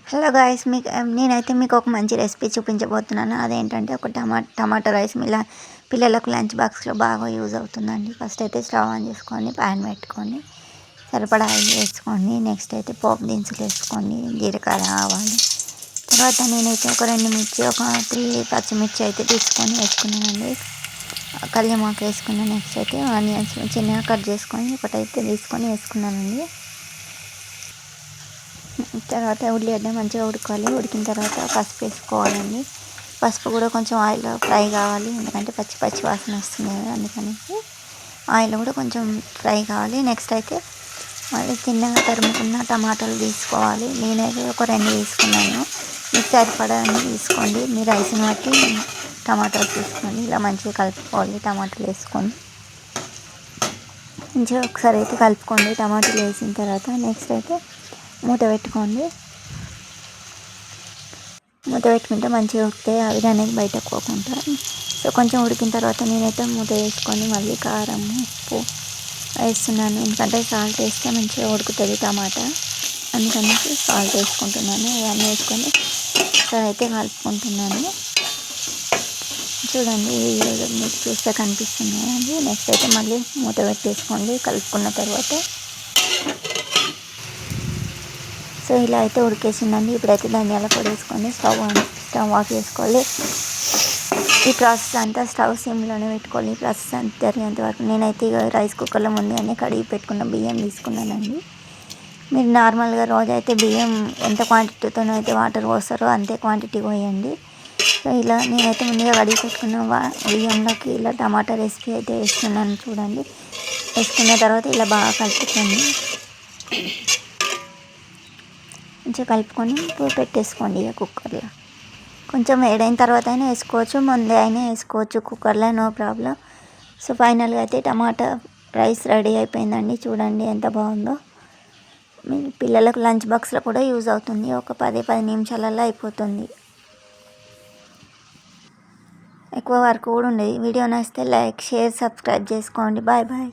Hello guys, నేనైతే మీకు ఒక మంచి రెసిపీ చూపించబోతున్నాను. అదేంటంటే ఒక టమాటో రైస్ ఇలా పిల్లలకు లంచ్ బాక్స్లో బాగా యూజ్ అవుతుందండి. ఫస్ట్ అయితే స్టవ్ ఆన్ చేసుకొని ప్యాన్ పెట్టుకొని సరిపడా ఆయిల్ వేసుకోండి. నెక్స్ట్ అయితే పోపు దినుసులు వేసుకోండి, జీలకర్ర, ఆవాలు. తర్వాత నేనైతే ఒక 2 మిర్చి, ఒక 3 పచ్చిమిర్చి అయితే తీసుకొని వేసుకున్నానండి. కల్యమాకు వేసుకున్నాను. నెక్స్ట్ అయితే ఆనియన్స్ చిన్నగా కట్ చేసుకొని ఒకటైతే తీసుకొని వేసుకున్నానండి. తర్వాత ఉల్లిగడ్డ మంచిగా ఉడకాలి. ఉడికిన తర్వాత పసుపు వేసుకోవాలండి. పసుపు కూడా కొంచెం ఆయిల్లో ఫ్రై కావాలి, ఎందుకంటే పచ్చి వాసన వస్తుంది కదా, అందుకని ఆయిల్ కూడా కొంచెం ఫ్రై కావాలి. నెక్స్ట్ అయితే మళ్ళీ చిన్నగా తరుముకున్న టమాటాలు తీసుకోవాలి. నేనైతే ఒక 2 తీసుకున్నాను. మీకు సరిపడా తీసుకోండి, మీ రైస్ని బట్టి టమాటాలు తీసుకోండి. ఇలా మంచిగా కలుపుకోవాలి. టమాటాలు వేసుకొని మంచిగా ఒకసారి అయితే కలుపుకోండి. టమాటాలు వేసిన తర్వాత నెక్స్ట్ అయితే మూత పెట్టుకోండి. మూత పెట్టుకుంటే మంచిగా ఉడుకుతాయి, ఆవిరి అనేది బయటకు పోకుండా. సో కొంచెం ఉడికిన తర్వాత నేనైతే మూత వేసుకొని మళ్ళీ కారం, ఉప్పు వేస్తున్నాను. ఎందుకంటే సాల్ట్ వేస్తే మంచిగా ఉడుకుతుంది టమాటా, అందుకని సాల్ట్ వేసుకుంటున్నాను. ఇవన్నీ వేసుకొని ఒకసారి అయితే కలుపుకుంటున్నాను. చూడండి, మీకు చూస్తే కనిపిస్తున్నాయండి. నెక్స్ట్ అయితే మళ్ళీ మూత పెట్టేసుకోండి కలుపుకున్న తర్వాత. సో ఇలా అయితే ఉడికేసిందండి. ఇప్పుడైతే ధనియాల పొడి వేసుకొని స్టవ్ ఆఫ్ చేసుకోవాలి. ఈ ప్రాసెస్ అంతా స్టవ్ సిమ్లోనే పెట్టుకోవాలి. ఈ ప్రాసెస్ అంతా జరిగేంత వరకు. నేనైతే రైస్ కుక్కర్లో ముందుగానే కడిగి పెట్టుకున్న బియ్యం తీసుకున్నానండి. మీరు నార్మల్గా రోజైతే బియ్యం ఎంత క్వాంటిటీతో అయితే వాటర్ పోస్తారో అంతే క్వాంటిటీ పోయండి. సో ఇలా నేనైతే ముందుగా కడిగి పెట్టుకున్న బియ్యంలోకి ఇలా టమాటా రెసిపీ అయితే వేస్తున్నాను. చూడండి, వేసుకున్న తర్వాత ఇలా బాగా కలుపుకోండి. మంచిగా కలుపుకొని పెట్టేసుకోండి. ఇక కుక్కర్లో కొంచెం వేడైన తర్వాత అయినా వేసుకోవచ్చు, ముందే అయినా వేసుకోవచ్చు కుక్కర్లో, నో ప్రాబ్లం. సో ఫైనల్గా అయితే టమాటా రైస్ రెడీ అయిపోయిందండి. చూడండి ఎంత బాగుందో. మీ పిల్లలకు లంచ్ బాక్స్లో కూడా యూజ్ అవుతుంది. ఒక 10 నిమిషాలలో అయిపోతుంది. ఎక్కువ వర్క్ కూడా ఉండేది. వీడియో నచ్చితే లైక్, షేర్, సబ్స్క్రైబ్ చేసుకోండి. Bye bye.